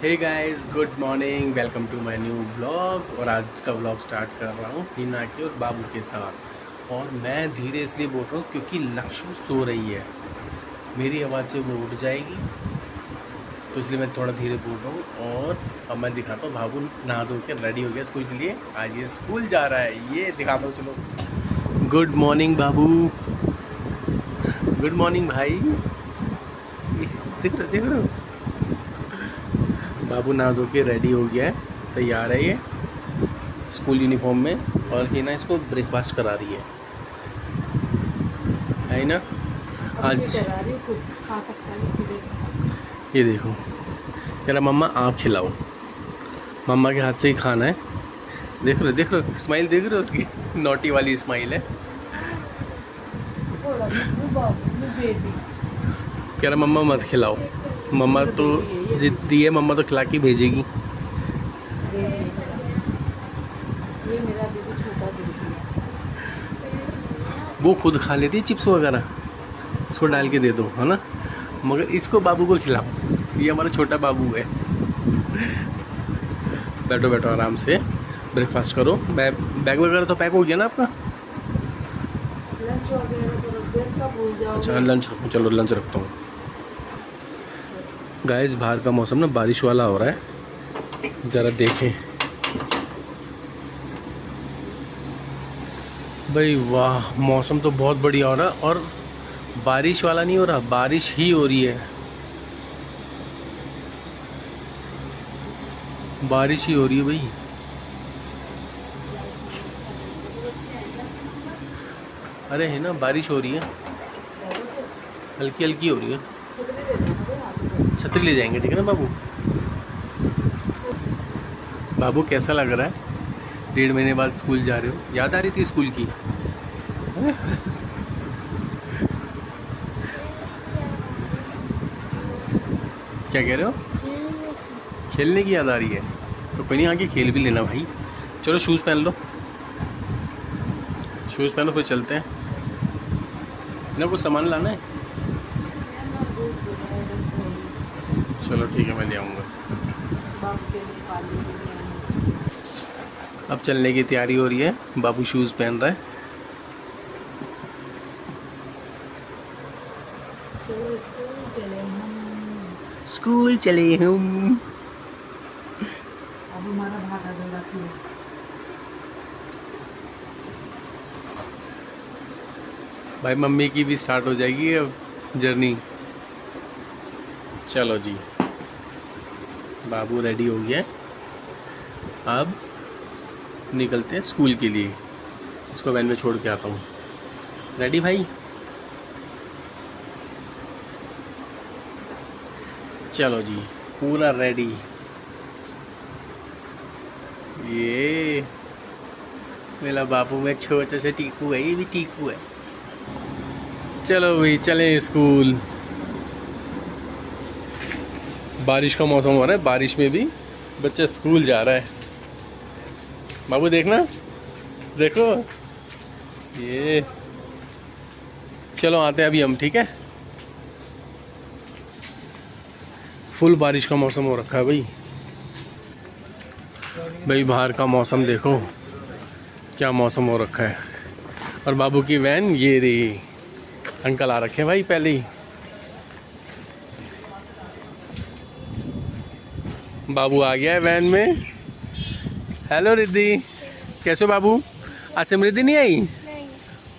Hey guys, good morning, welcome to my new blog. और आज का ब्लॉग स्टार्ट कर रहा हूँ हिना के और बाबू के साथ। और मैं धीरे इसलिए बोल रहा हूँ क्योंकि लक्ष्य सो रही है। मेरी आवाज़ से वो उठ जाएगी, तो इसलिए मैं थोड़ा धीरे बोल रहा हूँ। और अब मैं दिखाता हूँ, बाबू नहा धो के रेडी हो गया स्कूल के लिए। आज ये स्कूल जा रहा है, ये दिखाता हूँ। चलो, गुड मॉर्निंग बाबू, गुड मॉर्निंग भाई। देख रहे हो, बाबू नहा धो के रेडी हो गया है, तैयार है ये स्कूल यूनिफॉर्म में। और हिना इसको ब्रेकफास्ट करा रही है ना। आज ये देखो, कह रहा मम्मा आप खिलाओ, मम्मा के हाथ से ही खाना है। देख रहे हो स्माइल, देख रहे हो उसकी नोटी वाली स्माइल है। कह रहा मम्मा मत खिलाओ, मम्मा तो जिद्दी है, मम्मा तो खिला के भेजेगी। वो खुद खा लेती है चिप्स वगैरह, उसको डाल के दे दो, है ना। मगर इसको बाबू को खिलाओ, ये हमारा छोटा बाबू है। बैठो बैठो आराम से, ब्रेकफास्ट करो। बैग वगैरह तो पैक हो गया ना आपका। अच्छा लंच रखो, चलो लंच रखता हूँ। गाइस, बाहर का मौसम ना बारिश वाला हो रहा है, ज़रा देखें भाई। वाह, मौसम तो बहुत बढ़िया हो रहा है। और बारिश वाला नहीं हो रहा, बारिश ही हो रही है, बारिश ही हो रही है भाई। अरे है ना, बारिश हो रही है, हल्की हल्की हो रही है। छतरी ले जाएंगे, ठीक है ना बाबू। बाबू कैसा लग रहा है? 1.5 महीने बाद स्कूल जा रहे हो, याद आ रही थी स्कूल की? क्या कह रहे हो? खेलने की याद आ रही है, तो कोई नहीं, आके खेल भी लेना भाई। चलो शूज़ पहन लो, शूज़ पहनो, फिर चलते हैं ना। कुछ सामान लाना है? चलो ठीक है, मैं ले आऊँगा। अब चलने की तैयारी हो रही है, बाबू शूज़ पहन रहा है। स्कूल चले हम। अब हमारा भागा दौड़ा शुरू। भाई मम्मी की भी स्टार्ट हो जाएगी अब जर्नी। चलो जी, बाबू रेडी हो गया, अब निकलते हैं स्कूल के लिए। इसको वैन में छोड़ के आता हूँ। रेडी भाई? चलो जी, पूरा रेडी। ये मेरा बाबू में छोटा सा टीकू है, ये भी टीकू है। चलो भाई, चलें स्कूल। बारिश का मौसम हो रहा है, बारिश में भी बच्चा स्कूल जा रहा है। बाबू देखना, देखो ये। चलो आते हैं अभी हम, ठीक है। फुल बारिश का मौसम हो रखा है भाई। भाई बाहर का मौसम देखो, क्या मौसम हो रखा है। और बाबू की वैन ये रही, अंकल आ रखे हैं भाई पहले ही। बाबू आ गया है वैन में। हेलो रिद्धि, कैसे हो बाबू? आज समृद्धि नहीं आई? नहीं।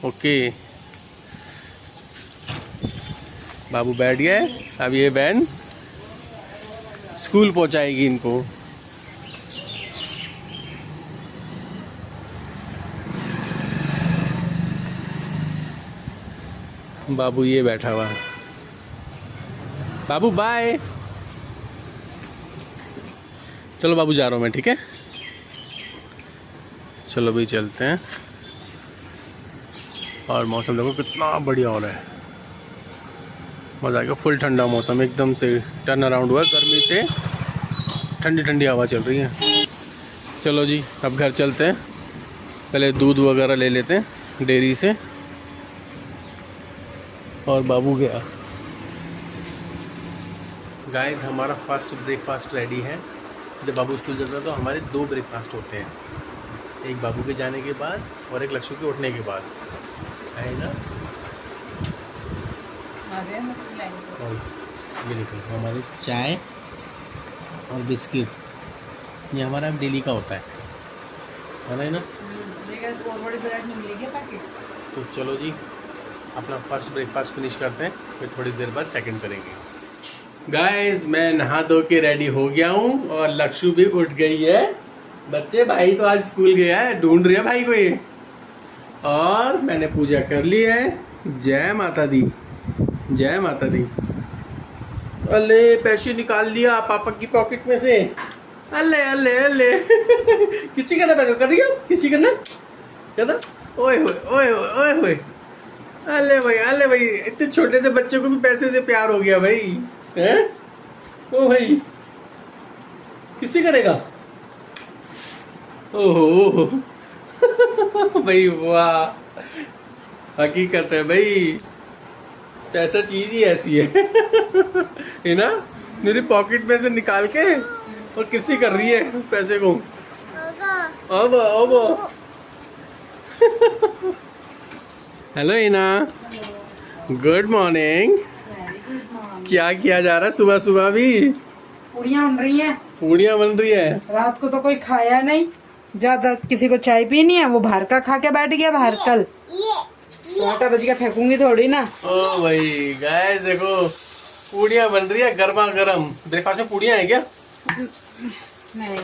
ओके, बाबू बैठ गया है। अब ये वैन स्कूल पहुंचाएगी इनको। बाबू ये बैठा हुआ है। बाबू बाय। चलो बाबू, जा रहा हूँ मैं, ठीक है। चलो भाई चलते हैं। और मौसम देखो कितना बढ़िया हो रहा है, मज़ा आएगा। फुल ठंडा मौसम, एकदम से टर्न अराउंड हुआ है, गर्मी से ठंडी ठंडी हवा चल रही है। चलो जी, अब घर चलते हैं। पहले दूध वगैरह ले लेते हैं डेयरी से। और बाबू गया गाइस हमारा फर्स्ट ब्रेकफास्ट रेडी है। जब बाबू स्कूल जाता है तो हमारे 2 ब्रेकफास्ट होते हैं, एक बाबू के जाने के बाद और एक लक्ष्य के उठने के बाद, है ना। और ये देखो हमारे चाय और बिस्किट, ये हमारा डेली का होता है ना। तो चलो जी अपना फर्स्ट ब्रेकफास्ट फिनिश करते हैं, फिर थोड़ी देर बाद सेकंड करेंगे। गाइस मैं नहा धो के रेडी हो गया हूँ और लक्ष्य भी उठ गई है। बच्चे भाई तो आज स्कूल गया है, ढूंढ रहे हैं भाई को ये। और मैंने पूजा कर ली है। जय माता दी, जय माता दी। अले पैसे निकाल लिया पापा की पॉकेट में से। अले अले अले किसी करना पैसे कर दिया, किसी करना कहता ओए होए ओए होए ओए होए। अले भाई इतने छोटे से बच्चे को भी पैसे से प्यार हो गया भाई, हैं? ओ भाई किसी करेगा। ओहो भाई वाह, हकीकत है भाई, पैसा चीज ही ऐसी है ना। मेरी पॉकेट में से निकाल के और किसी कर रही है पैसे को। अब हेलो इना, गुड मॉर्निंग। क्या किया जा रहा है सुबह सुबह? भी पूड़ियाँ बन रही हैं। पूड़ियाँ बन रही है। रात को तो कोई खाया नहीं, ज्यादा किसी को चाय पीनी है, वो बाहर का खा के बैठ गया बाहर। कल 8 बजे का फेंकूंगी थोड़ी ना। ओ भाई गाइस देखो पूड़ियाँ बन रही है गर्मा गर्म। ब्रेकफास्ट में पूड़ियाँ है क्या? नहीं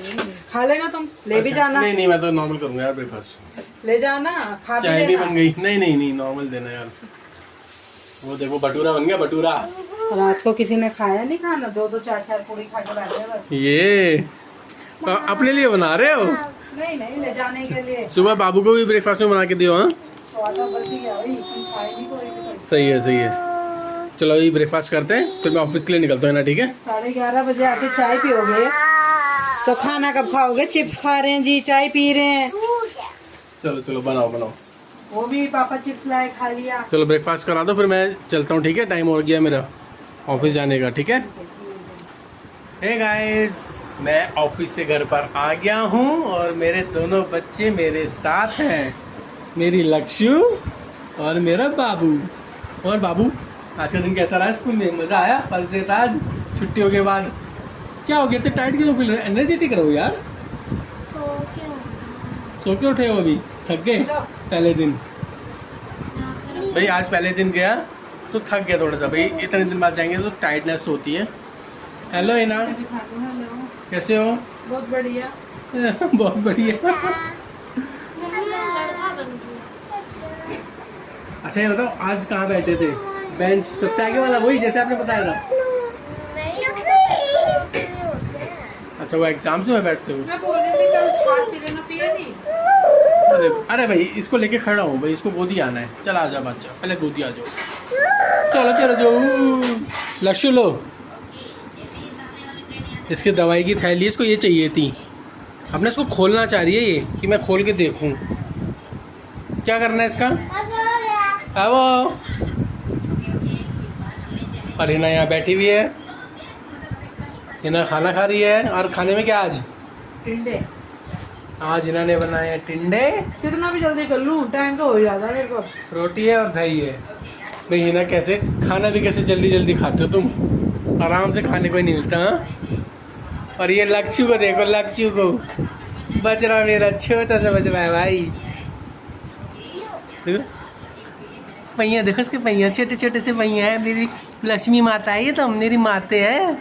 खा लेना तुम, ले भी जाना। नहीं मैं तो नॉर्मल करूंगा यार ब्रेकफास्ट। ले जाना, खा भी चाय भी बन गई। नहीं नॉर्मल देना यार। वो देखो भटूरा बन गया, भटूरा। रात को किसी ने खाया नहीं खाना, 2 4 पूड़ी खा के बैठे बस। ये तो अपने लिए बना रहे हो? नहीं ले जाने के लिए। सुबह बाबू को भी ब्रेकफास्ट में बना के दियो। हाँ सही है। चलो ये ब्रेकफास्ट करते हैं, फिर मैं ऑफिस के लिए निकलता हूँ ना। ठीक है 11:30 बजे आके चाय पियोगे तो खाना कब खाओगे? चिप्स खा रहे हैं जी, चाय पी रहे हैं। चलो बनाओ। वो भी पापा चिप्स लाए, खा लिया। चलो ब्रेकफास्ट करा दो, फिर मैं चलता हूँ। ठीक है टाइम हो गया मेरा ऑफिस जाने का। ठीक है हे गाइस, मैं ऑफिस से घर पर आ गया हूँ और मेरे दोनों बच्चे मेरे साथ हैं, मेरी लक्ष्य और मेरा बाबू। और बाबू आज का दिन कैसा रहा स्कूल में? मज़ा आया? फर्स्ट डे था आज छुट्टियों के बाद। क्या हो गया इतने टाइट क्यों फील? एनर्जेटिक रहो यार। सो के उठे हो अभी? थक गए पहले दिन? भाई आज पहले दिन गया तो थक गया थोड़ा सा भाई। इतने दिन बाद जाएंगे तो टाइटनेस तो होती है। हेलो इना, कैसे हो? बहुत बढ़िया बहुत बढ़िया। अच्छा ये बताओ आज कहाँ बैठे थे? बेंच सबसे आगे वाला, वही जैसे आपने बताया था। अच्छा वो एग्जाम्स में बैठते हो? मैं बोल रही थी कल छाछ पी लेना, पिए नहीं। अरे भाई इसको लेके खड़ा हूँ भाई, इसको गोदी आना है। चल आ जा बच्चा, पहले गोदी आ जाओ। चलो जाओ। लक्ष्य लो, इसकी दवाई की थैली, इसको ये चाहिए थी। अब ना इसको खोलना चाह रही है ये कि मैं खोल के देखूं। क्या करना है इसका? आओ। और हिना यहाँ बैठी हुई है, हिना खाना खा रही है। और खाने में क्या आज? टिंडे। आज हिना ने बनाए हैं टिंडे। कितना भी जल्दी कर लूं, टाइम तो हो जाता है मेरे को। रोटी है और दही है। भाई हिना कैसे खाना भी कैसे जल्दी खाते हो तुम? आराम से खाने को ही नहीं मिलता। हाँ और ये लक्ष्य को देखो, लक्ष्य को बचरा मेरा छोटा सा बचरा है भाई। देखो पहिया, देखो इसके पहिया, छोटे से पहिया है। मेरी लक्ष्मी माता है ये तो, मेरी माते है,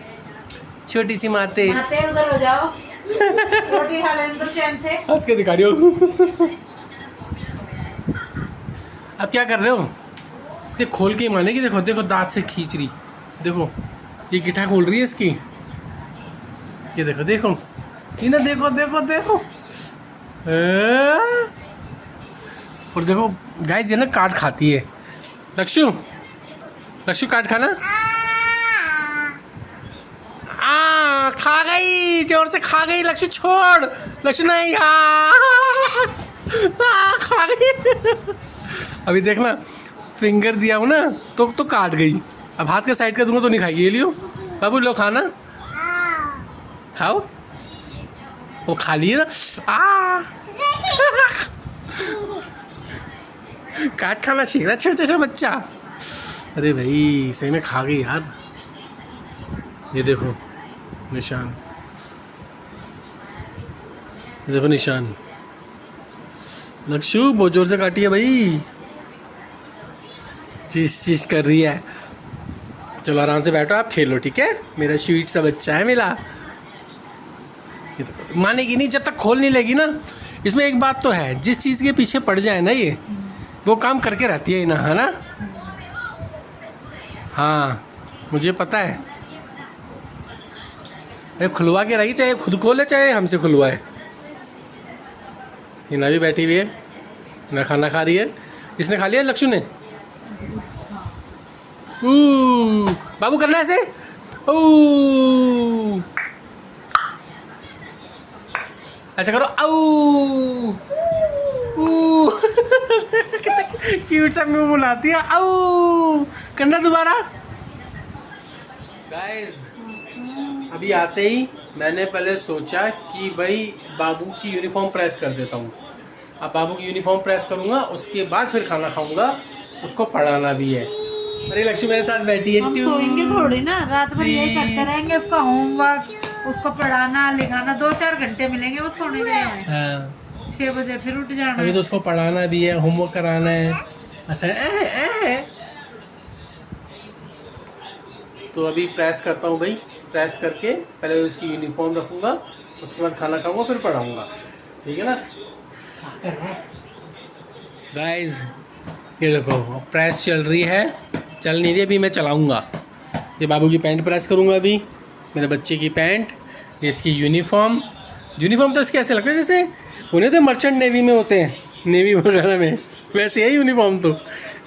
छोटी सी माते। उधर हो जाओ, रोटी खा लेने दो चैन से। हंस के दिखा रही हो। अब क्या कर रहे हो? देख खोल के मानेगी। देखो दांत से खींच रही। देखो ये गिट्ठा खोल रही है इसकी। ये देखो ये ना, देखो और देखो गाइस ये ना काट खाती है। लक्ष्य काट खाना। खा गई, जोर से खा गई। लक्ष्य छोड़, लक्ष्य नहीं। खा गई। अभी देखना फिंगर दिया हूँ ना तो काट गई। अब हाथ के साइड का दूंगा तो नहीं खाएगी। ये लियो बाबू लो खाना खाओ। वो खा लिए ना। काट खाना सीख रहा छोटा सा बच्चा। अरे भाई सही में खा गई यार। ये देखो निशान, ये देखो निशान। लक्षु बहुत जोर से काटी है भाई, चीज कर रही है। चलो आराम से बैठो, आप खेलो ठीक है। मेरा स्वीट सा बच्चा है मिला। मानेगी नहीं जब तक खोल नहीं लेगी ना। इसमें एक बात तो है, जिस चीज़ के पीछे पड़ जाए ना ये वो काम करके रहती है ना, है ना। हाँ मुझे पता है। अरे खुलवा के रही, चाहे खुद खोले चाहे हमसे खुलवाए। हिना भी बैठी हुई है, हिना खाना खा रही है। इसने खा लिया लक्षु ने। बाबू करना है ऐसे। ऐसा करो। क्यूट सा मुंह बुलाती है। करना दोबारा। गाइस अभी आते ही मैंने पहले सोचा कि भाई बाबू की यूनिफॉर्म प्रेस कर देता हूँ। अब बाबू की यूनिफॉर्म प्रेस करूँगा, उसके बाद फिर खाना खाऊंगा। उसको पढ़ाना भी है। अरे लक्ष्मी मेरे साथ बैठी है। हम सोएंगे थोड़ी ना, रात भर यही करते रहेंगे। उसका होमवर्क, उसको पढ़ाना लिखाना, 2-4 घंटे मिलेंगे बस सोने के लिए। हाँ 6 बजे फिर उठ जाना। अभी तो उसको पढ़ाना भी है, होमवर्क कराना है। ऐसा तो अभी प्रेस करता हूँ भाई। प्रेस करके पहले उसकी यूनिफॉर्म रखूँगा, उसके बाद खाना खाऊंगा, फिर पढ़ाऊँगा। ठीक है ना गाइस। ये देखो प्रेस चल रही है, चल नहीं रही, अभी मैं चलाऊँगा। ये बाबू की पैंट प्रेस करूँगा अभी, मेरे बच्चे की पैंट। ये इसकी यूनिफॉर्म। यूनिफॉर्म तो इसके ऐसे लगता है जैसे उन्हें तो मर्चेंट नेवी में होते हैं, नेवी वगैरह में, वैसे है यूनिफॉर्म। तो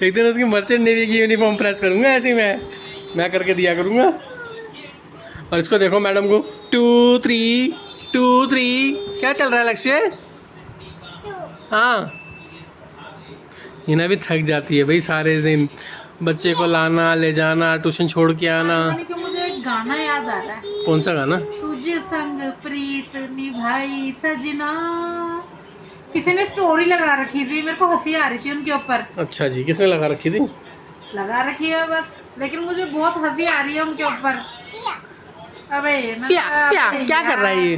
एक दिन उसकी मर्चेंट नेवी की यूनिफॉर्म प्रेस करूँगा, ऐसे ही मैं करके दिया करूँगा। और इसको देखो मैडम को 2 3 2 3 क्या चल रहा है लक्ष्य। हाँ हिना भी थक जाती है भाई, सारे दिन बच्चे को लाना ले जाना, ट्यूशन छोड़ के आना। मुझे एक गाना याद आ रहा है। कौन सा गाना। तुझे संग प्रीत निभाई सजना। किसी ने स्टोरी लगा रखी थी, मेरे को हंसी आ रही थी उनके ऊपर। अच्छा जी, किसने लगा रखी थी। लगा रखी है बस, लेकिन मुझे बहुत हंसी आ रही है उनके ऊपर। अबे क्या कर रहा है ये।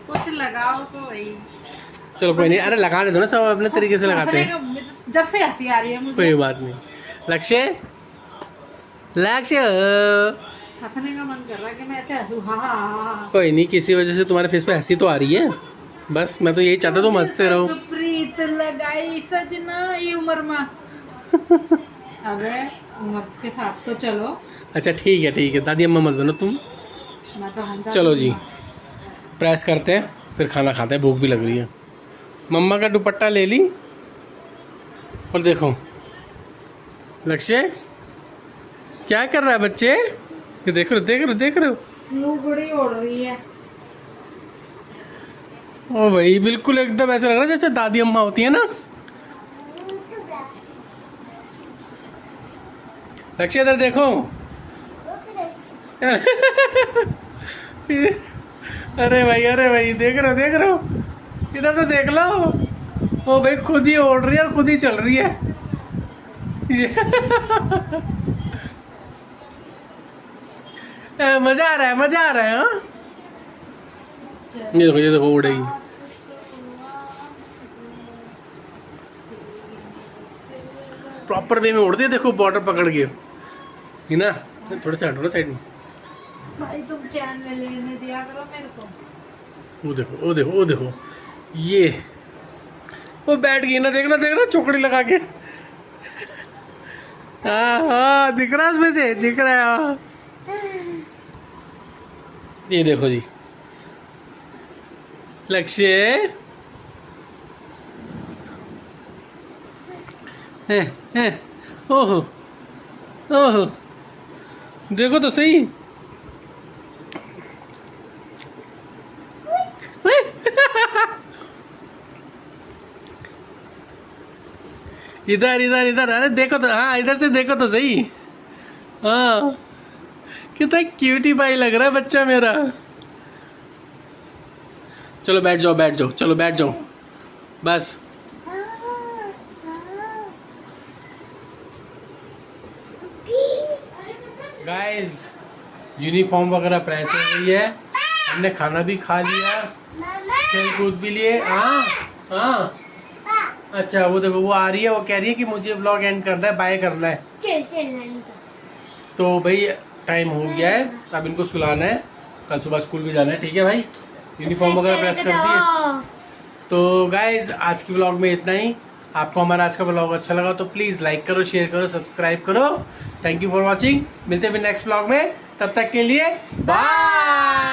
कुछ लगाओ तो भाई। चलो कोई नहीं, अरे लगाने दो ना, सब अपने तरीके से लगाते हैं। जब से हंसी आ रही है मुझे। कोई बात नहीं। लक्ष्य हंसने का मन कर रहा है कि मैं ऐसे हंसूं। हाँ। कोई नहीं, किसी वजह से तुम्हारे फेस पे हंसी तो आ रही है। बस मैं तो यही चाहता तुम हंसते रहो। प्रीत लगाई सजना ये उम्र में। अबे उम्र के साथ तो चलो। अच्छा ठीक है दादी अम्मा मत बनो तुम। मैं तो चलो जी प्रेस करते हैं, फिर खाना खाते हैं, भूख भी लग रही है। मम्मा का दुपट्टा ले ली। और देखो लक्ष्य क्या कर रहा है बच्चे। ये देख रहे हो लुगड़ी उड़ रही है। ओ भाई बिल्कुल एकदम ऐसा लग रहा है जैसे दादी अम्मा होती है ना। लक्ष्य इधर देखो। अरे भाई देख रहे हो इधर तो देख लो। ओ भाई खुद ही ओढ़ रही है और खुद ही चल रही है। मजा आ रहा है हाँ। ये देखो उड़ेगी। प्रॉपर वे में उड़ती है, देखो बॉर्डर पकड़ के ही ना। थोड़ा सा हटो ना साइड में। भाई तुम चैन लेने दिया करो मेरे को। वो देखो ये वो बैठ गई ना। देखना चौकड़ी लगा के। हाँ दिख रहा है, उसमें से दिख रहा है। हाँ ये देखो जी लक्ष्य है। ओहो देखो तो सही। इधर अरे देखो तो, हाँ इधर से देखो तो सही। हाँ कितना क्यूटी पाई लग रहा है बच्चा मेरा। चलो बैठ जाओ बैठ जाओ, चलो बैठ जाओ बस। गाइस यूनिफॉर्म वगैरह प्रेस हो गई है, हमने खाना भी खा लिया, खेल कूद भी लिए। हाँ हाँ अच्छा वो देखो वो आ रही है, वो कह रही है कि मुझे व्लॉग एंड करना है, बाय करना है। तो भाई टाइम हो गया है, अब इनको सुलाना है, कल सुबह स्कूल भी जाना है। ठीक है भाई, यूनिफॉर्म वगैरह प्रेस कर दिए। तो गाइज आज की व्लॉग में इतना ही। आपको हमारा आज का व्लॉग अच्छा लगा तो प्लीज़ लाइक करो, शेयर करो, सब्सक्राइब करो। Thank you for watching. मिलते हैं फिर नेक्स्ट व्लॉग में, तब तक के लिए बाय।